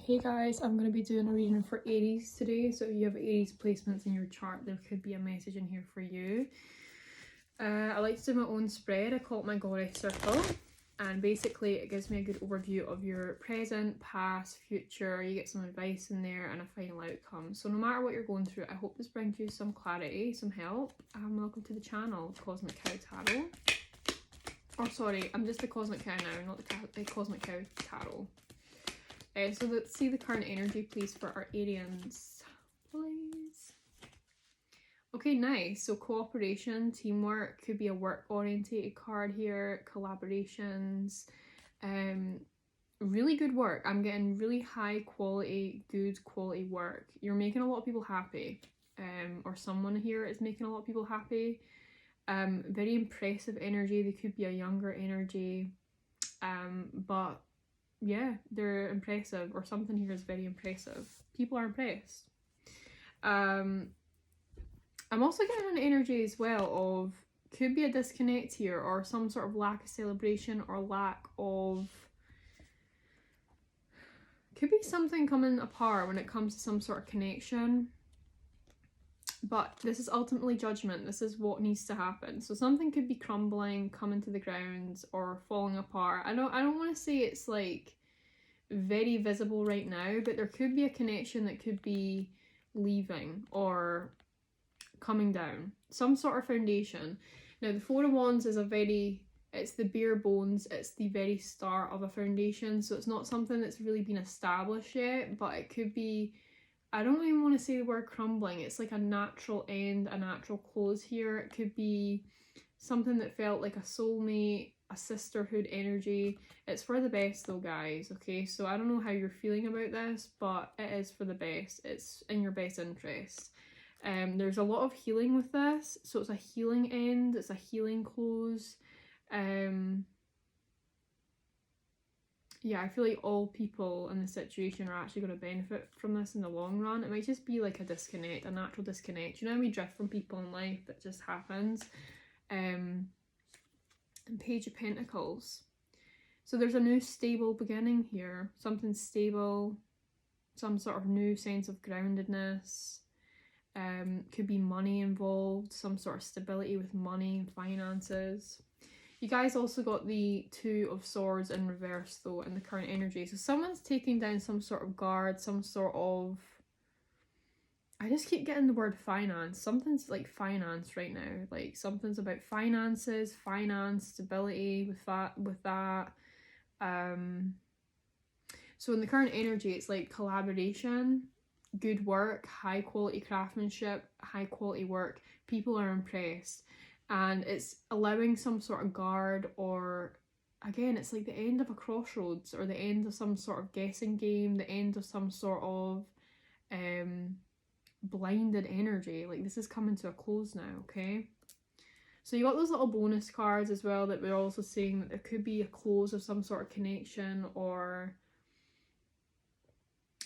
Hey guys, I'm going to be doing a reading for Aries today. So if you have Aries placements in your chart, there could be a message in here for you. I like to do my own spread. I call it my Goddess Circle. And basically it gives me a good overview of your present, past, future. You get some advice in there and a final outcome. So no matter what you're going through, I hope this brings you some clarity, some help. And welcome to the channel, Cosmic Cow Tarot. Or sorry, I'm just the Cosmic Cow now, not the Cosmic Cow Tarot. So let's see the current energy, please, for our Arians, please. Okay, nice. So cooperation, teamwork, could be a work-orientated card here, collaborations, really good work. I'm getting really high quality, good quality work. You're making a lot of people happy, or someone here is making a lot of people happy. Very impressive energy. They could be a younger energy, but yeah, they're impressive, or something here is very impressive. People are impressed. I'm also getting an energy as well of could be a disconnect here, or some sort of lack of celebration, or lack of, could be something coming apart when it comes to some sort of connection. But this is ultimately judgment. This is what needs to happen. So something could be crumbling, coming to the ground, or falling apart. I don't want to say it's like very visible right now, but there could be a connection that could be leaving or coming down. Some sort of foundation. Now the Four of Wands is it's the bare bones, it's the very start of a foundation, so it's not something that's really been established yet, but it could be, I don't even want to say the word crumbling, it's like a natural end, a natural close here. It could be something that felt like a soulmate, a sisterhood energy. It's for the best though, guys, okay? So I don't know how you're feeling about this, but it is for the best. It's in your best interest. There's a lot of healing with this, so it's a healing end, it's a healing close. Yeah, I feel like all people in the situation are actually going to benefit from this in the long run. It might just be like a disconnect, a natural disconnect. You know, we drift from people in life, that just happens. And Page of Pentacles. So there's a new stable beginning here. Something stable, some sort of new sense of groundedness. Could be money involved, some sort of stability with money and finances. You guys also got the Two of Swords in reverse though in the current energy. So someone's taking down some sort of guard, some sort of, I just keep getting the word finance. Something's like finance right now. Like something's about finances, finance, stability with that. So in the current energy, it's like collaboration, good work, high quality craftsmanship, high quality work. People are impressed. And it's allowing some sort of guard, or again, it's like the end of a crossroads, or the end of some sort of guessing game, the end of some sort of blinded energy. Like this is coming to a close now, okay? So you got those little bonus cards as well that we're also saying that there could be a close of some sort of connection, or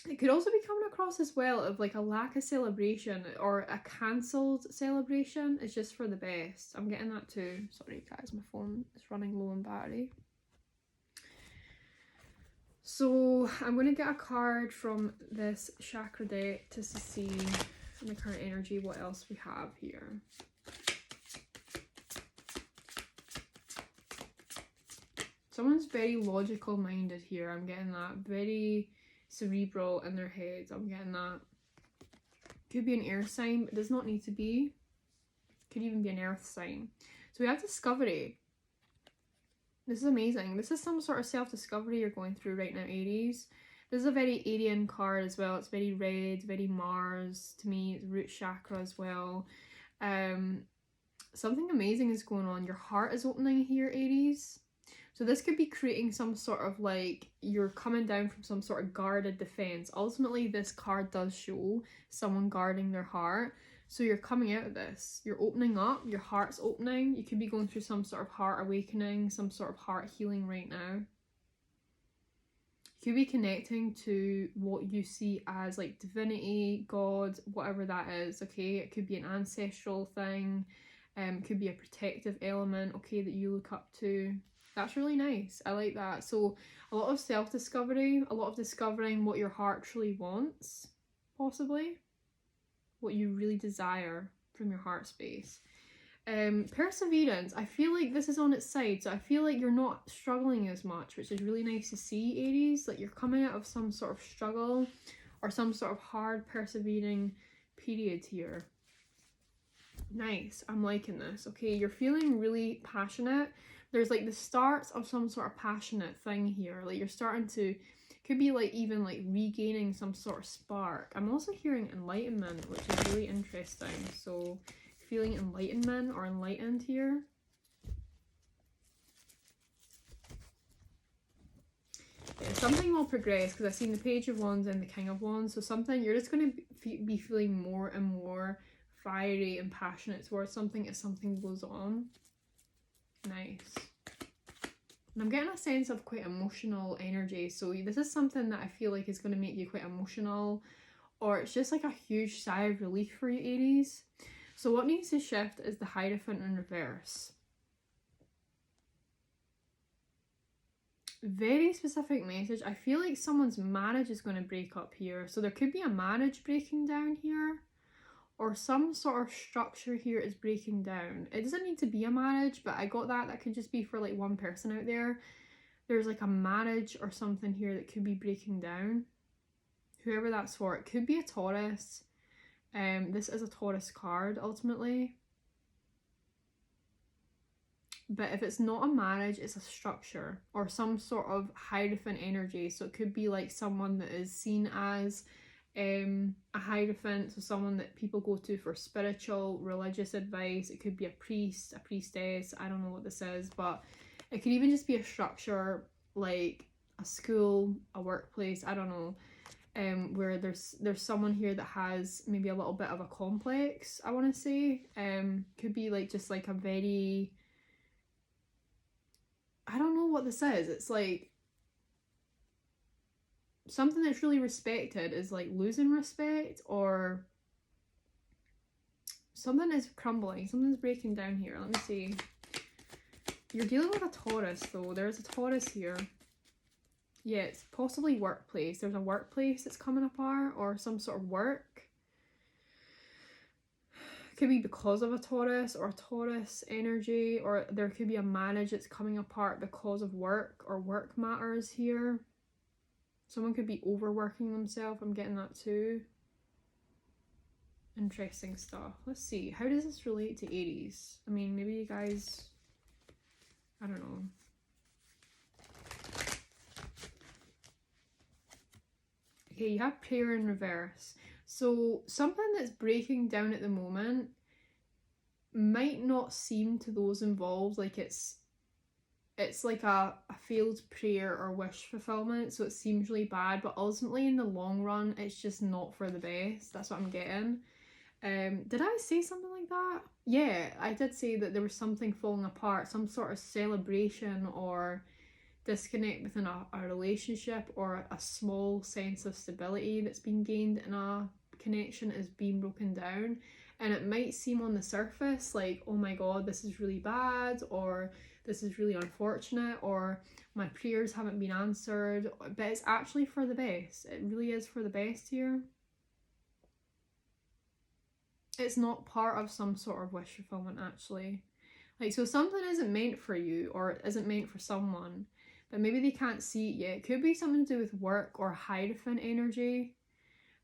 it could also be coming across as well of like a lack of celebration, or a cancelled celebration. It's just for the best. I'm getting that too. Sorry guys, my phone is running low on battery. So I'm going to get a card from this chakra deck to see in the current energy what else we have here. Someone's very logical minded here. I'm getting that. Very cerebral in their heads. I'm getting that. Could be an air sign, but does not need to be. Could even be an earth sign. So we have discovery. This is amazing. This is some sort of self-discovery you're going through right now, Aries. This is a very Aryan card as well. It's very red, very Mars to me. It's root chakra as well. Something amazing is going on. Your heart is opening here, Aries. So this could be creating some sort of like you're coming down from some sort of guarded defense. Ultimately, this card does show someone guarding their heart. So you're coming out of this. You're opening up. Your heart's opening. You could be going through some sort of heart awakening, some sort of heart healing right now. You could be connecting to what you see as like divinity, God, whatever that is, okay? It could be an ancestral thing. It could be a protective element, okay, that you look up to. That's really nice. I like that. So a lot of self-discovery, a lot of discovering what your heart truly wants, possibly. What you really desire from your heart space. Perseverance. I feel like this is on its side. So I feel like you're not struggling as much, which is really nice to see, Aries. Like you're coming out of some sort of struggle or some sort of hard persevering period here. Nice. I'm liking this. Okay, you're feeling really passionate. There's like the starts of some sort of passionate thing here. Like you're starting to, could be like even like regaining some sort of spark. I'm also hearing enlightenment, which is really interesting. So feeling enlightenment or enlightened here. Yeah, something will progress because I've seen the Page of Wands and the King of Wands. So something, you're just going to be feeling more and more fiery and passionate towards something as something goes on. Nice. And I'm getting a sense of quite emotional energy. So this is something that I feel like is going to make you quite emotional, or it's just like a huge sigh of relief for you, Aries. So what needs to shift is the Hierophant in reverse. Very specific message. I feel like someone's marriage is going to break up here. So there could be a marriage breaking down here, or some sort of structure here is breaking down. It doesn't need to be a marriage, but I got that could just be for like one person out there. There's like a marriage or something here that could be breaking down. Whoever that's for. It could be a Taurus. This is a Taurus card ultimately. But if it's not a marriage, it's a structure or some sort of Hierophant energy. So it could be like someone that is seen as a Hierophant, so someone that people go to for spiritual, religious advice. It could be a priest, a priestess. I don't know what this is, but it could even just be a structure like a school, a workplace. I don't know. Where there's someone here that has maybe a little bit of a complex, I want to say. Could be like just like a very, I don't know what this is. It's like something that's really respected is like losing respect, or something is crumbling, something's breaking down here. Let me see. You're dealing with a Taurus though. There's a Taurus here. Yeah, it's possibly workplace. There's a workplace that's coming apart, or some sort of work. It could be because of a Taurus or a Taurus energy, or there could be a marriage that's coming apart because of work or work matters here. Someone could be overworking themselves. I'm getting that too. Interesting stuff. Let's see. How does this relate to Aries? I mean, maybe you guys, I don't know. Okay, you have prayer in reverse. So something that's breaking down at the moment might not seem to those involved like it's like a failed prayer or wish fulfillment, so it seems really bad, but ultimately in the long run it's just not for the best. That's what I'm getting. Did I say something like that? Yeah, I did say that there was something falling apart, some sort of celebration or disconnect within a relationship, or a small sense of stability that's been gained in a connection is being broken down. And it might seem on the surface like, oh my god, this is really bad, or this is really unfortunate, or my prayers haven't been answered, but it's actually for the best. It really is for the best here. It's not part of some sort of wish fulfillment, actually. Like, so something isn't meant for you, or isn't meant for someone, but maybe they can't see it yet. It could be something to do with work or Hierophant energy.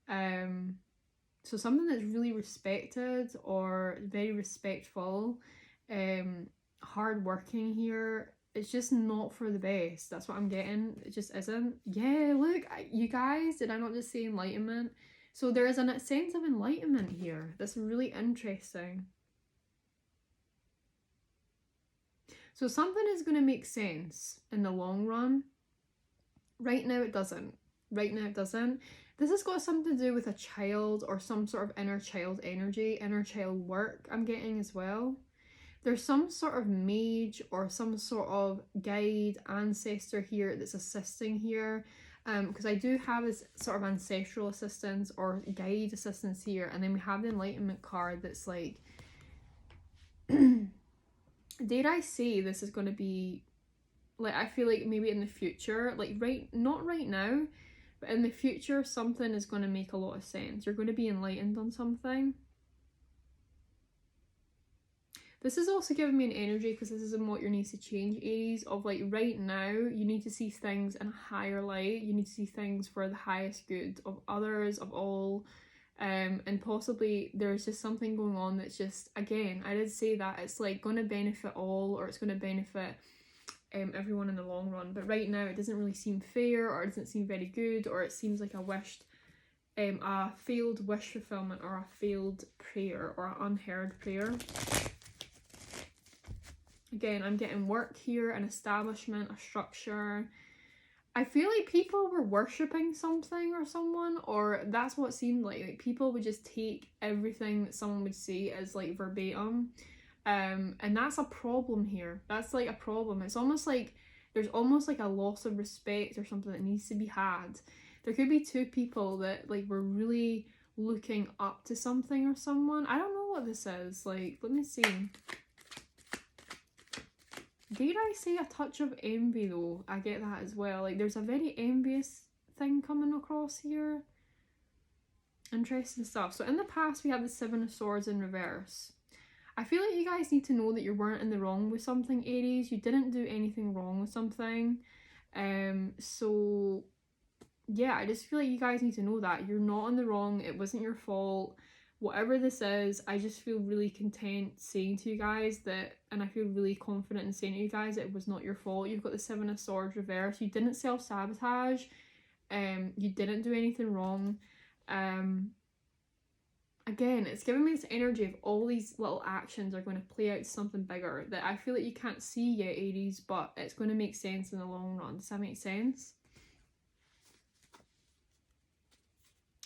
So something that's really respected or very respectful, hardworking here. It's just not for the best. That's what I'm getting. It just isn't. Yeah, look, you guys, did I not just say enlightenment? So there is a sense of enlightenment here. That's really interesting. So something is going to make sense in the long run. Right now it doesn't. Right now it doesn't. This has got something to do with a child or some sort of inner child energy, inner child work I'm getting as well. There's some sort of mage or some sort of guide, ancestor here that's assisting here. Because I do have this sort of ancestral assistance or guide assistance here, and then we have the enlightenment card that's like, dare I say this is going to be like I feel like maybe in the future, like not right now, but in the future something is going to make a lot of sense. You're going to be enlightened on something. This is also giving me an energy, because this is in what your needs to change, Aries, of like right now you need to see things in a higher light. You need to see things for the highest good of others, of all. And possibly there's just something going on that's just, again, I did say that it's like going to benefit all, or it's going to benefit everyone in the long run. But right now it doesn't really seem fair, or it doesn't seem very good, or it seems like a failed wish fulfillment, or a failed prayer, or an unheard prayer. Again, I'm getting work here, an establishment, a structure. I feel like people were worshipping something or someone, or that's what it seemed like. Like people would just take everything that someone would say as like verbatim. And that's a problem here. That's like a problem. It's almost like there's almost like a loss of respect or something that needs to be had. There could be two people that like were really looking up to something or someone. I don't know what this is. Like, let me see. Dare I say a touch of envy though? I get that as well. Like there's a very envious thing coming across here. Interesting stuff. So in the past we had the Seven of Swords in reverse. I feel like you guys need to know that you weren't in the wrong with something, Aries. You didn't do anything wrong with something. So yeah, I just feel like you guys need to know that. You're not in the wrong. It wasn't your fault. Whatever this is, I just feel really content saying to you guys that, and I feel really confident in saying to you guys that it was not your fault. You've got the Seven of Swords reverse. You didn't self-sabotage. You didn't do anything wrong. Again, it's giving me this energy of all these little actions are going to play out to something bigger that I feel like you can't see yet, Aries, but it's going to make sense in the long run. Does that make sense?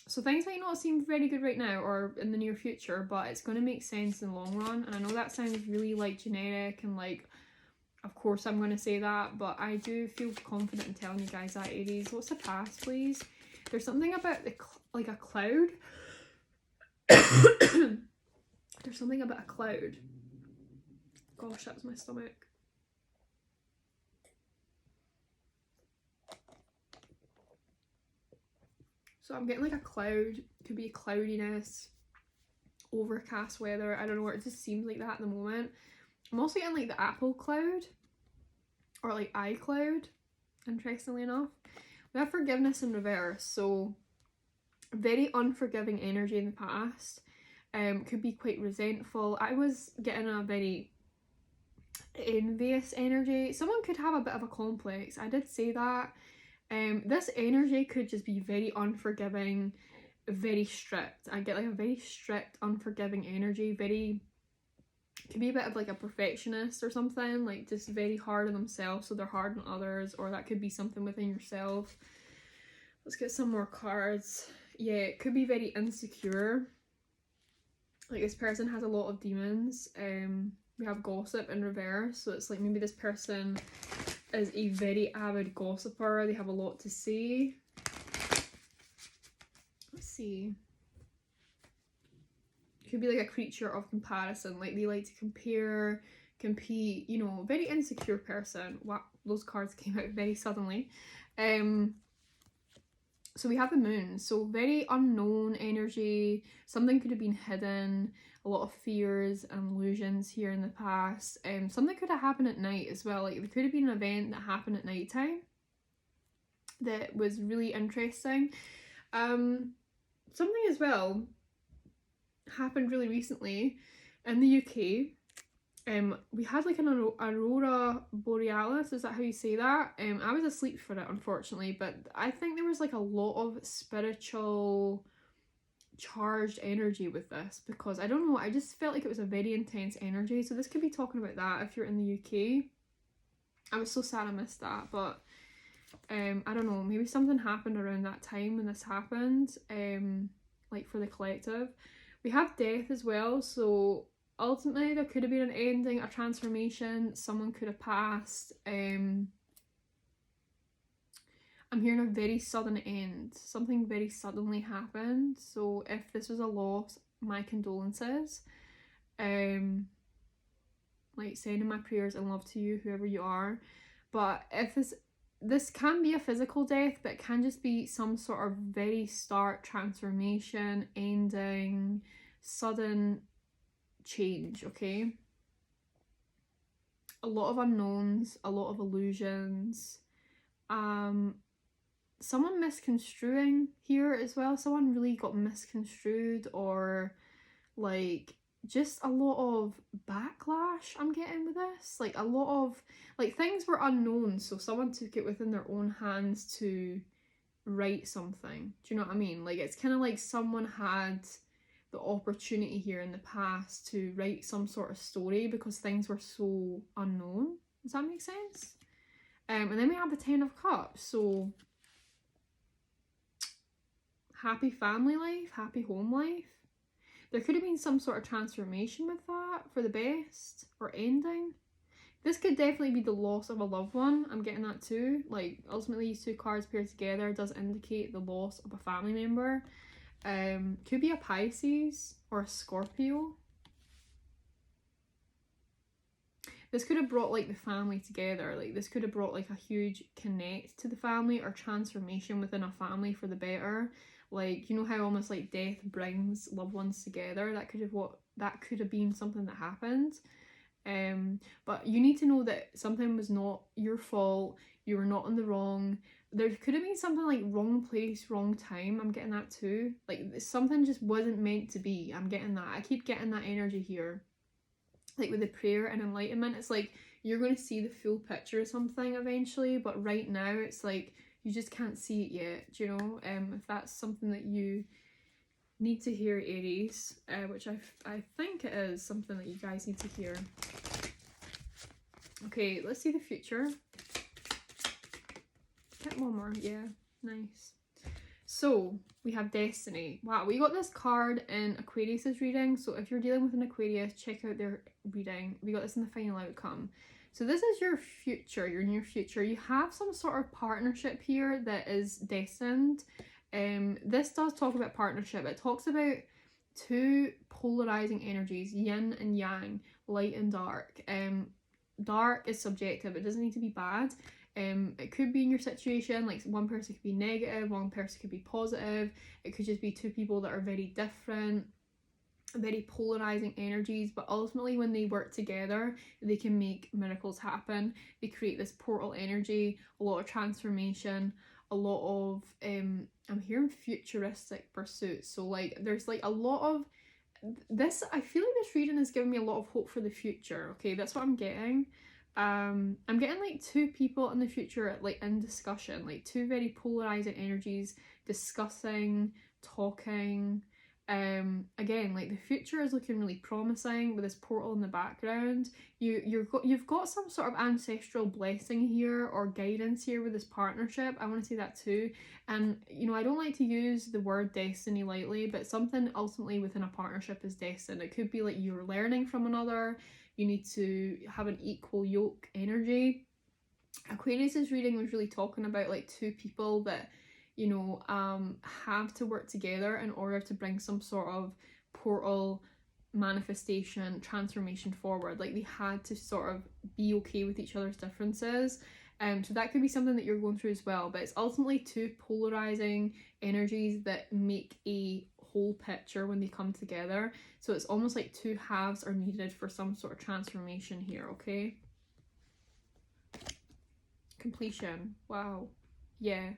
So things might not seem very good right now or in the near future, but it's going to make sense in the long run. And I know that sounds really like generic and like, of course I'm going to say that, but I do feel confident in telling you guys that, Aries. What's the past, please? There's something about the like a cloud. There's something about a cloud. Gosh, that was my stomach. So I'm getting like a cloud. Could be cloudiness, overcast weather. I don't know, it just seems like that at the moment. I'm also getting like the apple cloud, or like iCloud, interestingly enough. We have forgiveness in reverse, so very unforgiving energy in the past. Could be quite resentful. I was getting a very envious energy. Someone could have a bit of a complex. I did say that. This energy could just be very unforgiving, very strict. I get like a very strict, unforgiving energy. Could be a bit of like a perfectionist or something, like just very hard on themselves, so they're hard on others, or that could be something within yourself. Let's get some more cards. Yeah, it could be very insecure. Like this person has a lot of demons. We have gossip in reverse, so it's like maybe this person is a very avid gossiper. They have a lot to say. Let's see. Could be like a creature of comparison. Like they like to compare, compete, you know, very insecure person. Wow, those cards came out very suddenly. So we have the moon, so very unknown energy. Something could have been hidden, a lot of fears and illusions here in the past. Something could have happened at night as well. Like there could have been an event that happened at night time that was really interesting. Something as well happened really recently in the UK. We had like an aurora borealis, is that how you say that? I was asleep for it, unfortunately, but I think there was like a lot of spiritual charged energy with this, because I don't know, I just felt like it was a very intense energy. So this could be talking about that if you're in the UK. I was so sad I missed that, but I don't know, maybe something happened around that time when this happened, like for the collective. We have death as well, so ultimately there could have been an ending, a transformation, someone could have passed. I'm hearing a very sudden end. Something very suddenly happened. So if this was a loss, my condolences. Like sending my prayers and love to you, whoever you are. But if this can be a physical death, but it can just be some sort of very stark transformation, ending, sudden change, okay? A lot of unknowns, a lot of illusions, someone misconstruing here as well. Someone really got misconstrued, or like just a lot of backlash I'm getting with this. Like a lot of, like, things were unknown, so someone took it within their own hands to write something. Do you know what I mean? Like, it's kind of like someone had the opportunity here in the past to write some sort of story because things were so unknown. Does that make sense? And then we have the Ten of Cups. So happy family life, happy home life. There could have been some sort of transformation with that for the best, or ending. This could definitely be the loss of a loved one. I'm getting that too. Like, ultimately these two cards paired together does indicate the loss of a family member. Could be a Pisces or a Scorpio. This could have brought like the family together. Like, this could have brought like a huge connect to the family, or transformation within a family for the better. Like, you know how almost like death brings loved ones together? That could have been something that happened. But you need to know that something was not your fault. You were not in the wrong. There could have been something like wrong place, wrong time. I'm getting that too. Like, something just wasn't meant to be. I'm getting that. I keep getting that energy here. Like with the prayer and enlightenment, it's like you're going to see the full picture of something eventually, but right now it's like you just can't see it yet. Do you know? If that's something that you need to hear, Aries, which I think it is something that you guys need to hear. Okay, let's see the future. Get one more. Yeah, nice. So we have Destiny. Wow, we got this card in Aquarius's reading. So if you're dealing with an Aquarius, check out their reading. We got this in the final outcome. So this is your future, your near future. You have some sort of partnership here that is destined. This does talk about partnership. It talks about two polarizing energies, yin and yang, light and dark. Dark is subjective. It doesn't need to be bad. It could be in your situation, like one person could be negative, one person could be positive. It could just be two people that are very different, very polarizing energies, but ultimately when they work together, they can make miracles happen. They create this portal energy, a lot of transformation, a lot of I'm hearing futuristic pursuits. So like there's like a lot of this. I feel like this reading is giving me a lot of hope for the future. Okay, that's what I'm getting. I'm getting like two people in the future, like in discussion, like two very polarizing energies discussing, talking. Again, like the future is looking really promising with this portal in the background. You've got some sort of ancestral blessing here, or guidance here with this partnership. I want to say that too. And you know, I don't like to use the word destiny lightly, but something ultimately within a partnership is destined. It could be like you're learning from another. You need to have an equal yoke energy. Aquarius's reading was really talking about like two people that, you know, have to work together in order to bring some sort of portal manifestation, transformation forward. Like they had to sort of be okay with each other's differences. So that could be something that you're going through as well. But it's ultimately two polarizing energies that make a whole picture when they come together. So it's almost like two halves are needed for some sort of transformation here, okay? Completion. Wow. Yeah.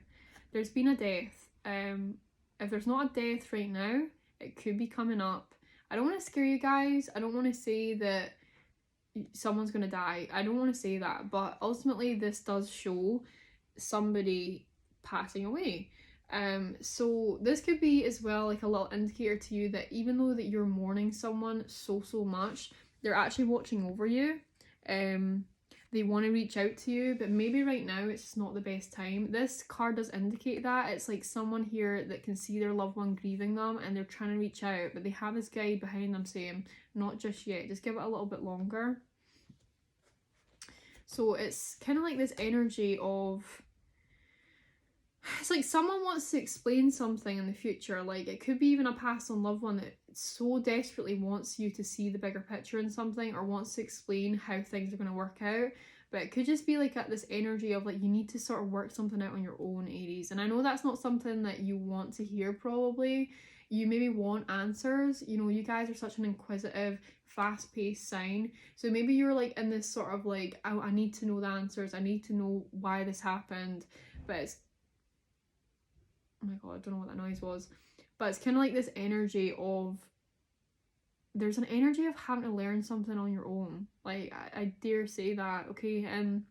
There's been a death. If there's not a death right now, it could be coming up. I don't want to scare you guys. I don't want to say that someone's going to die. I don't want to say that. But ultimately, this does show somebody passing away. So this could be as well like a little indicator to you that even though that you're mourning someone so much, they're actually watching over you. They want to reach out to you, but maybe right now it's just not the best time. This card does indicate that. It's like someone here that can see their loved one grieving them and they're trying to reach out, but they have this guide behind them saying, not just yet, just give it a little bit longer. So it's kind of like this energy of, it's like someone wants to explain something in the future. Like it could be even a past on loved one that so desperately wants you to see the bigger picture in something, or wants to explain how things are going to work out. But it could just be like at this energy of like you need to sort of work something out on your own, Aries. And I know that's not something that you want to hear probably. You maybe want answers. You know, you guys are such an inquisitive, fast-paced sign. So maybe you're like in this sort of like, I need to know the answers. I need to know why this happened. But it's, oh my god, I don't know what that noise was. But it's kind of like this energy of, there's an energy of having to learn something on your own. Like, I dare say that, okay? And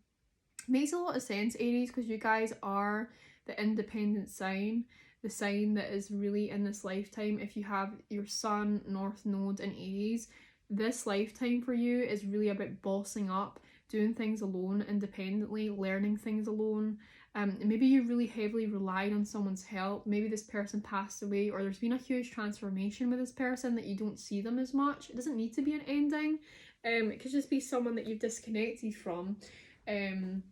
makes a lot of sense, Aries, because you guys are the independent sign, the sign that is really in this lifetime. If you have your Sun, North Node in Aries, this lifetime for you is really about bossing up, doing things alone, independently, learning things alone. Maybe you really heavily relied on someone's help. Maybe this person passed away, or there's been a huge transformation with this person that you don't see them as much. It doesn't need to be an ending. It could just be someone that you've disconnected from. And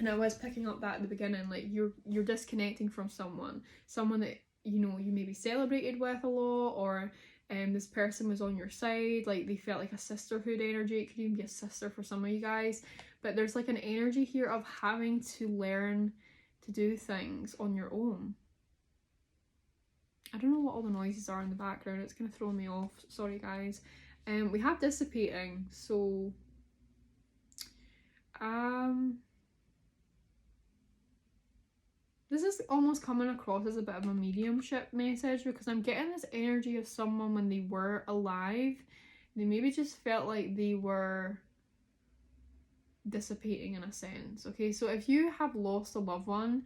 I was picking up that at the beginning, like you're disconnecting from someone that, you know, you maybe celebrated with a lot, or this person was on your side, like they felt like a sisterhood energy. It could even be a sister for some of you guys. But there's like an energy here of having to learn to do things on your own. I don't know what all the noises are in the background. It's kind of throwing me off. Sorry, guys. We have dissipating. So, this is almost coming across as a bit of a mediumship message, because I'm getting this energy of someone when they were alive. They maybe just felt like they were dissipating in a sense. Okay, so if you have lost a loved one,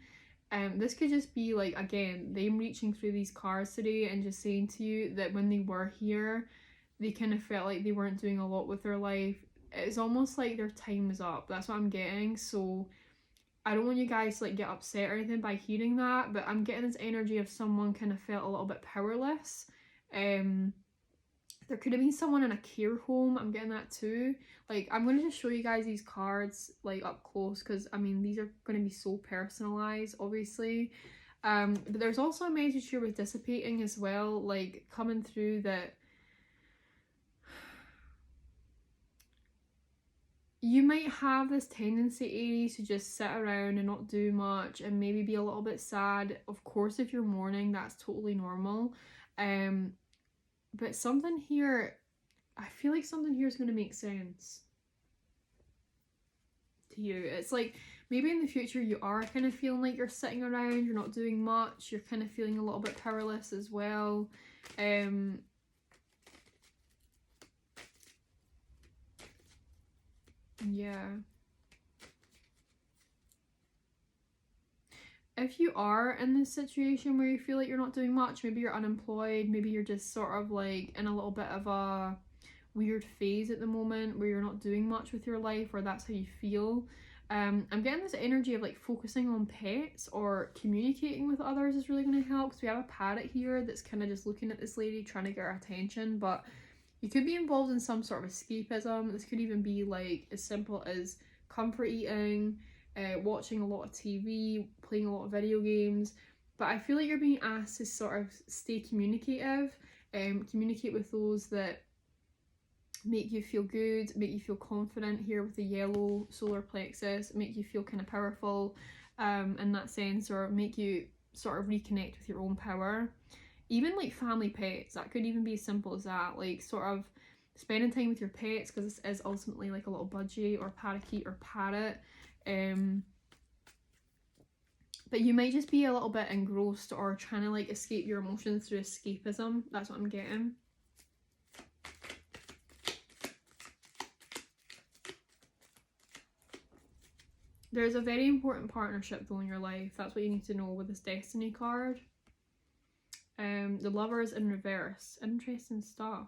this could just be like, again, them reaching through these cards today and just saying to you that when they were here, they kind of felt like they weren't doing a lot with their life. It's almost like their time was up. That's what I'm getting. So I don't want you guys to like get upset or anything by hearing that, but I'm getting this energy of someone kind of felt a little bit powerless. There could have been someone in a care home. I'm getting that too. Like, I'm going to just show you guys these cards like up close, because I mean these are going to be so personalized, obviously. But there's also a message here with dissipating as well, like coming through that you might have this tendency, Aries, to just sit around and not do much and maybe be a little bit sad. Of course, if you're mourning, that's totally normal. But something here, I feel like something here is going to make sense to you. It's like maybe in the future you are kind of feeling like you're sitting around, you're not doing much, you're kind of feeling a little bit powerless as well. Yeah. If you are in this situation where you feel like you're not doing much, maybe you're unemployed, maybe you're just sort of like in a little bit of a weird phase at the moment where you're not doing much with your life, or that's how you feel. I'm getting this energy of like focusing on pets or communicating with others is really going to help, because we have a parrot here that's kind of just looking at this lady trying to get her attention. But you could be involved in some sort of escapism. This could even be like as simple as comfort eating, watching a lot of TV, playing a lot of video games. But I feel like you're being asked to sort of stay communicative, communicate with those that make you feel good, make you feel confident here with the yellow solar plexus, make you feel kind of powerful in that sense, or make you sort of reconnect with your own power. Even like family pets, that could even be as simple as that, like sort of spending time with your pets, because this is ultimately like a little budgie or parakeet or parrot. But you might just be a little bit engrossed or trying to like escape your emotions through escapism. That's what I'm getting. There's a very important partnership though in your life. That's what you need to know with this Destiny card. The Lovers in reverse. Interesting stuff.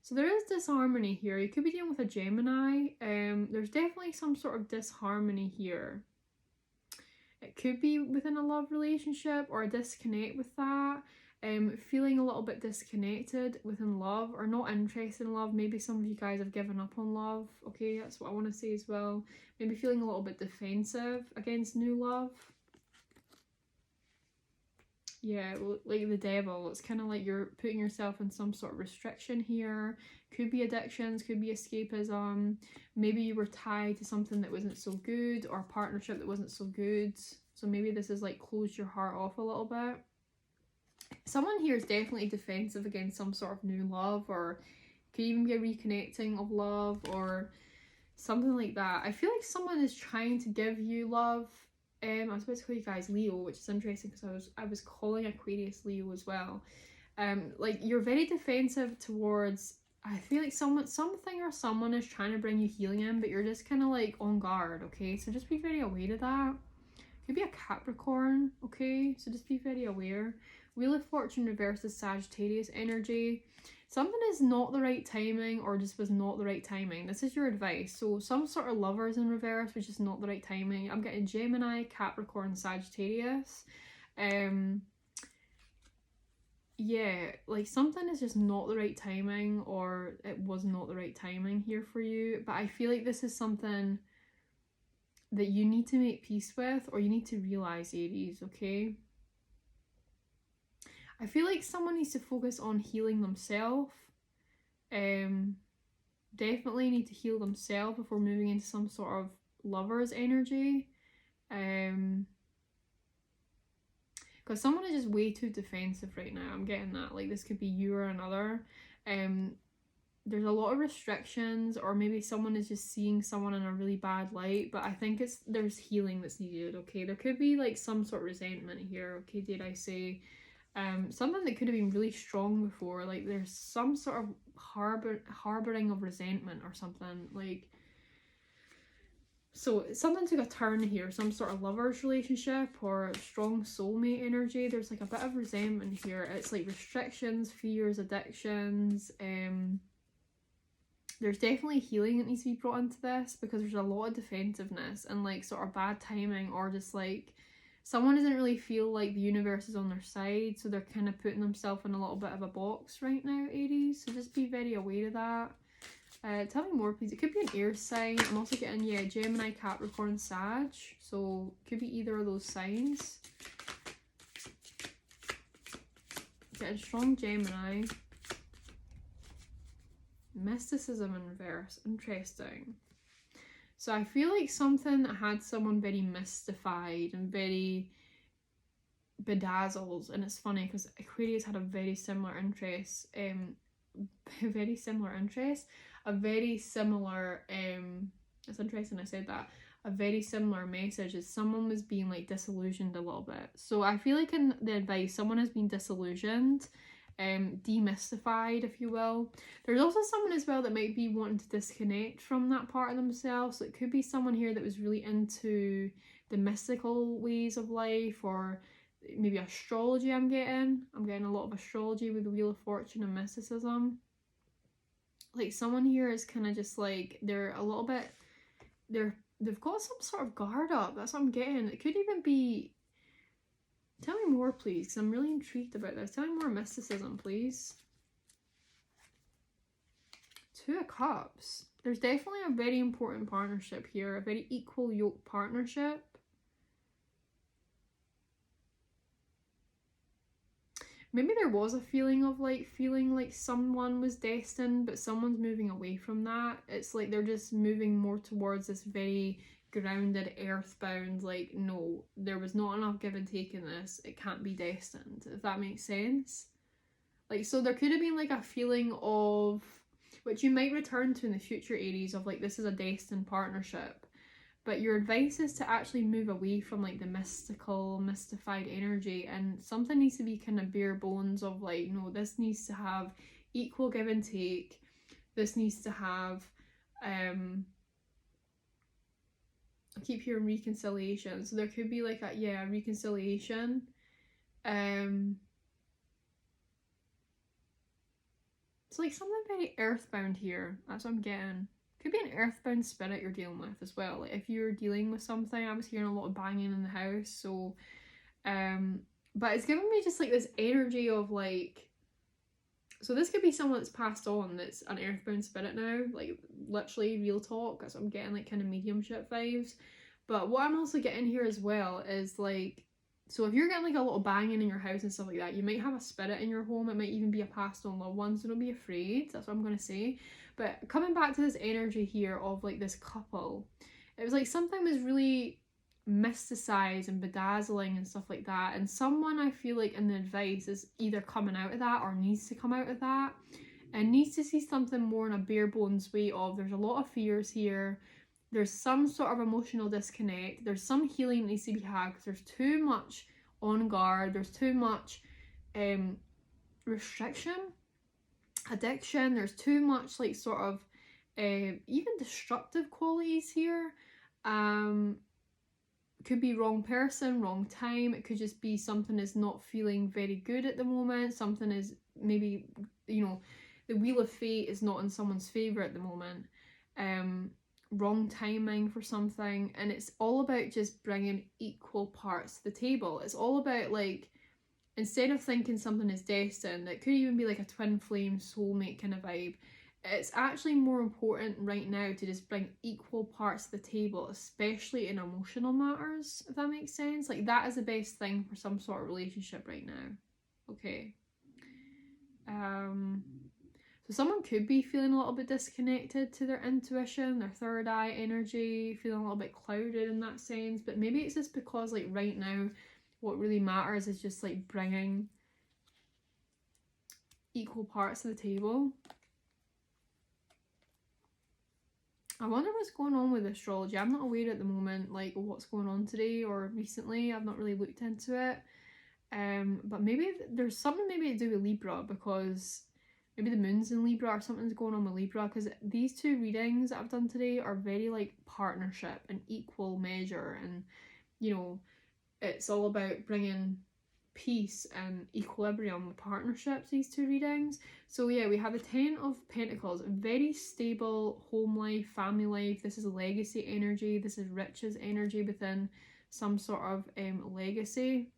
So there is disharmony here. You could be dealing with a Gemini. There's definitely some sort of disharmony here. It could be within a love relationship or a disconnect with that. Feeling a little bit disconnected within love or not interested in love. Maybe some of you guys have given up on love. Okay, that's what I want to say as well. Maybe feeling a little bit defensive against new love. Yeah, like the devil. It's kind of like you're putting yourself in some sort of restriction here. Could be addictions, could be escapism. Maybe you were tied to something that wasn't so good, or a partnership that wasn't so good. So maybe this is like closed your heart off a little bit. Someone here is definitely defensive against some sort of new love, or could even be a reconnecting of love or something like that. I feel like someone is trying to give you love. I was supposed to call you guys Leo, which is interesting because I was calling Aquarius Leo as well. Like you're very defensive towards. I feel like something or someone is trying to bring you healing in, but you're just kind of like on guard. Okay, so just be very aware of that. Could be a Capricorn. Okay, so just be very aware. Wheel of Fortune reverses Sagittarius energy. Something is not the right timing, or just was not the right timing. This is your advice. So some sort of lovers in reverse, which is not the right timing. I'm getting Gemini, Capricorn, Sagittarius. Yeah, like something is just not the right timing, or it was not the right timing here for you. But I feel like this is something that you need to make peace with, or you need to realize, Aries, okay? I feel like someone needs to focus on healing themselves. Definitely need to heal themselves before moving into some sort of lover's energy. Because someone is just way too defensive right now. I'm getting that. Like, this could be you or another. There's a lot of restrictions, or maybe someone is just seeing someone in a really bad light, but I think there's healing that's needed, okay? There could be like some sort of resentment here, okay, did I say? Something that could have been really strong before, like there's some sort of harboring of resentment or something, like, so something took a turn here, some sort of lover's relationship or strong soulmate energy. There's like a bit of resentment here. It's like restrictions, fears, addictions. There's definitely healing that needs to be brought into this, because there's a lot of defensiveness and like sort of bad timing, or just like someone doesn't really feel like the universe is on their side, so they're kind of putting themselves in a little bit of a box right now, Aries. So just be very aware of that. Tell me more, please. It could be an air sign. I'm also getting, yeah, Gemini, Capricorn, Sag. So it could be either of those signs. Getting strong Gemini. Mysticism in reverse. Interesting. So I feel like something that had someone very mystified and very bedazzled, and it's funny because Aquarius had a very similar interest, a very similar, it's interesting I said that, a very similar message is someone was being like disillusioned a little bit. So I feel like in the advice, someone has been disillusioned, demystified, if you will. There's also someone as well that might be wanting to disconnect from that part of themselves. So it could be someone here that was really into the mystical ways of life, or maybe astrology. I'm getting a lot of astrology with the Wheel of Fortune and mysticism. Like someone here is kind of just like, they're a little bit, they've got some sort of guard up. That's what I'm getting. It could even be, tell me more, please, because I'm really intrigued about this. Tell me more mysticism, please. Two of Cups. There's definitely a very important partnership here, a very equal yoke partnership. Maybe there was a feeling of like feeling like someone was destined, but someone's moving away from that. It's like they're just moving more towards this very grounded, earthbound, like, no, there was not enough give and take in this, it can't be destined, if that makes sense. Like, so there could have been like a feeling of, which you might return to in the future, Aries, of like, this is a destined partnership, but your advice is to actually move away from like the mystical, mystified energy, and something needs to be kind of bare bones of like, no, this needs to have equal give and take, this needs to have I keep hearing reconciliation, so there could be like a reconciliation. It's like something very earthbound here. That's what I'm getting. Could be an earthbound spirit you're dealing with as well. Like if you're dealing with something, I was hearing a lot of banging in the house. So, but it's giving me just like this energy of like. So this could be someone that's passed on, that's an earthbound spirit now, like literally real talk. That's what I'm getting, like kind of mediumship vibes. But what I'm also getting here as well is like So if you're getting like a little banging in your house and stuff like that, you might have a spirit in your home. It might even be a passed on loved one, so don't be afraid. That's what I'm going to say. But coming back to this energy here of like this couple, it was like something was really mysticized and bedazzling and stuff like that. And someone, I feel like in the advice, is either coming out of that or needs to come out of that and needs to see something more in a bare bones way of there's a lot of fears here. There's some sort of emotional disconnect. There's some healing that needs to be had because there's too much on guard. There's too much restriction, addiction. There's too much like sort of even destructive qualities here. Could be wrong person, wrong time. It could just be something is not feeling very good at the moment. Something is maybe, you know, the wheel of fate is not in someone's favour at the moment. Wrong timing for something, and it's all about just bringing equal parts to the table. It's all about like, instead of thinking something is destined, it could even be like a twin flame soulmate kind of vibe. It's actually more important right now to just bring equal parts to the table, especially in emotional matters, if that makes sense. Like that is the best thing for some sort of relationship right now. Okay. So someone could be feeling a little bit disconnected to their intuition, their third eye energy, feeling a little bit clouded in that sense. But maybe it's just because like right now, what really matters is just like bringing equal parts to the table. I wonder what's going on with astrology. I'm not aware at the moment, like what's going on today or recently. I've not really looked into it. But maybe there's something maybe to do with Libra, because maybe the moon's in Libra or something's going on with Libra, because these two readings that I've done today are very like partnership and equal measure, and you know, it's all about bringing peace and equilibrium with partnerships, these two readings. So yeah, we have the 10 of Pentacles, very stable home life, family life. This is legacy energy. This is riches energy within some sort of legacy.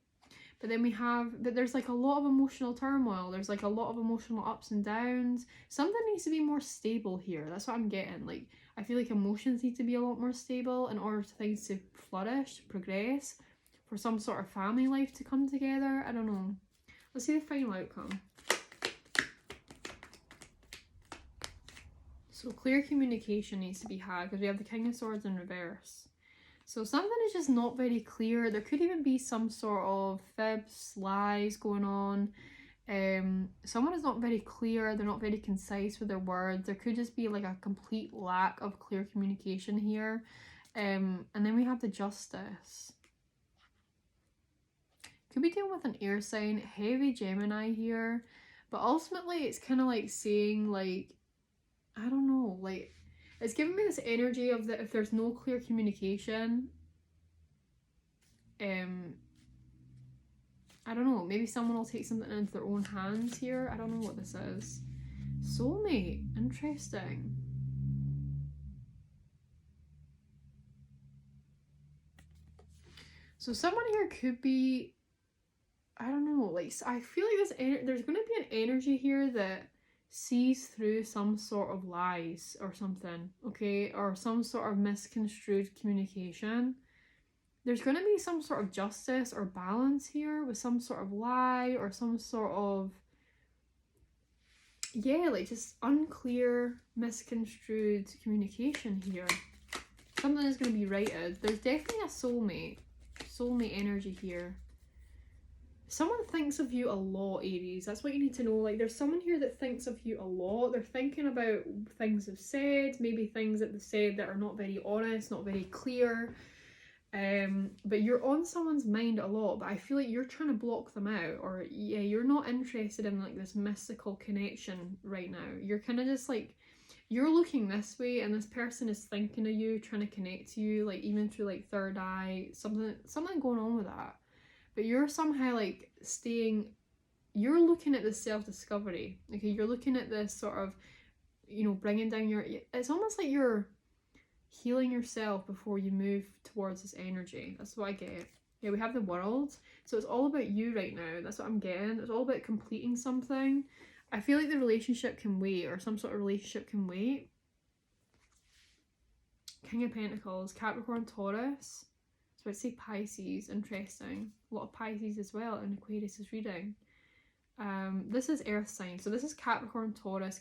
But then we have that there's like a lot of emotional turmoil. There's like a lot of emotional ups and downs. Something needs to be more stable here. That's what I'm getting. Like, I feel like emotions need to be a lot more stable in order for things to flourish, progress, for some sort of family life to come together. I don't know. Let's see the final outcome. So clear communication needs to be had because we have the King of Swords in reverse. So something is just not very clear. There could even be some sort of fibs, lies going on. Someone is not very clear. They're not very concise with their words. There could just be like a complete lack of clear communication here. And then we have the Justice. Could be dealing with an air sign, heavy Gemini here. But ultimately it's kind of like saying like, I don't know, like, it's giving me this energy of that if there's no clear communication, I don't know, maybe someone will take something into their own hands here. I don't know what this is. Soulmate, interesting. So someone here could be, I don't know, like, I feel like there's going to be an energy here that sees through some sort of lies or something, okay, or some sort of misconstrued communication. There's going to be some sort of justice or balance here with some sort of lie or some sort of, yeah, like just unclear, misconstrued communication here. Something is going to be righted. There's definitely a soulmate energy here. Someone thinks of you a lot, Aries. That's what you need to know. Like, there's someone here that thinks of you a lot. They're thinking about things they've said, maybe things that they've said that are not very honest, not very clear. But you're on someone's mind a lot, but I feel like you're trying to block them out, or yeah, you're not interested in like this mystical connection right now. You're kind of just like, you're looking this way and this person is thinking of you, trying to connect to you, like even through like third eye, something going on with that. But you're somehow like you're looking at this self-discovery, okay? You're looking at this sort of, you know, bringing down it's almost like you're healing yourself before you move towards this energy. That's what I get. Yeah, we have the World. So it's all about you right now. That's what I'm getting. It's all about completing something. I feel like the relationship can wait, or some sort of relationship can wait. King of Pentacles, Capricorn, Taurus. So I'd say Pisces, interesting. A lot of Pisces as well in Aquarius' reading. This is earth sign, so this is Capricorn, Taurus,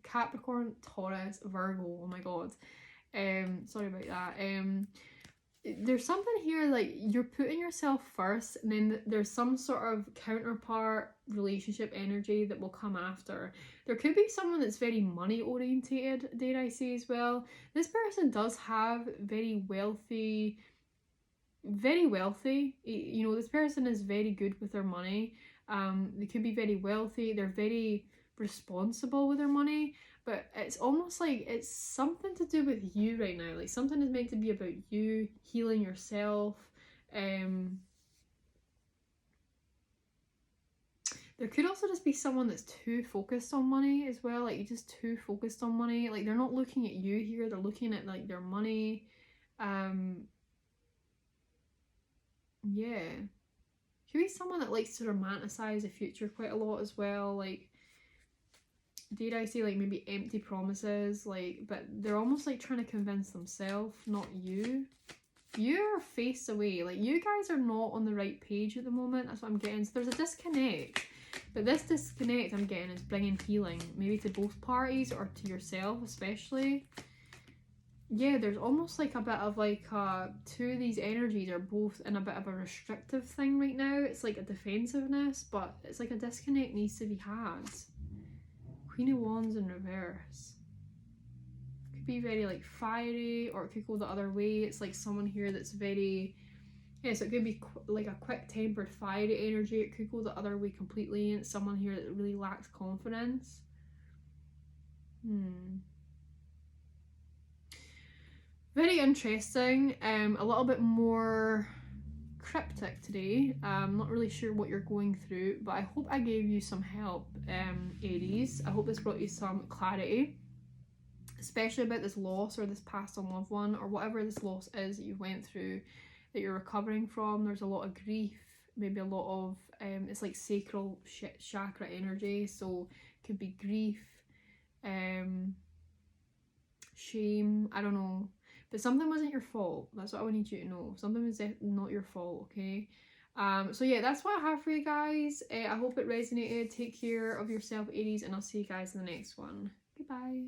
Capricorn, Taurus, Virgo. Oh my god. Sorry about that. There's something here like you're putting yourself first, and then there's some sort of counterpart relationship energy that will come after. There could be someone that's very money orientated, dare I say, as well. This person does have very wealthy, you know, this person is very good with their money. They could be very wealthy, they're very responsible with their money, but it's almost like it's something to do with you right now. Like something is meant to be about you healing yourself. There could also just be someone that's too focused on money as well. Like you're just too focused on money. Like they're not looking at you here, they're looking at like their money. Yeah. Could be someone that likes to romanticize the future quite a lot as well. Like, dare I say, like maybe empty promises, like, but they're almost like trying to convince themselves, not you. You're faced away. Like, you guys are not on the right page at the moment. That's what I'm getting. So there's a disconnect. But this disconnect I'm getting is bringing healing, maybe to both parties or to yourself especially. Yeah, there's almost like a bit of like two of these energies are both in a bit of a restrictive thing right now. It's like a defensiveness, but it's like a disconnect needs to be had. Queen of Wands in reverse. Could be very like fiery, or it could go the other way. It's like someone here that's very, yeah, so it could be like a quick-tempered fiery energy. It could go the other way completely, and it's someone here that really lacks confidence. Very interesting, a little bit more cryptic today. I'm not really sure what you're going through, but I hope I gave you some help, Aries. I hope this brought you some clarity, especially about this loss or this passed on loved one or whatever this loss is that you went through, that you're recovering from. There's a lot of grief, maybe a lot of, it's like sacral chakra energy, so it could be grief, shame, I don't know. But something wasn't your fault. That's what I need you to know. Something was not your fault, okay? So yeah, that's what I have for you guys. I hope it resonated. Take care of yourself, Aries, and I'll see you guys in the next one. Goodbye.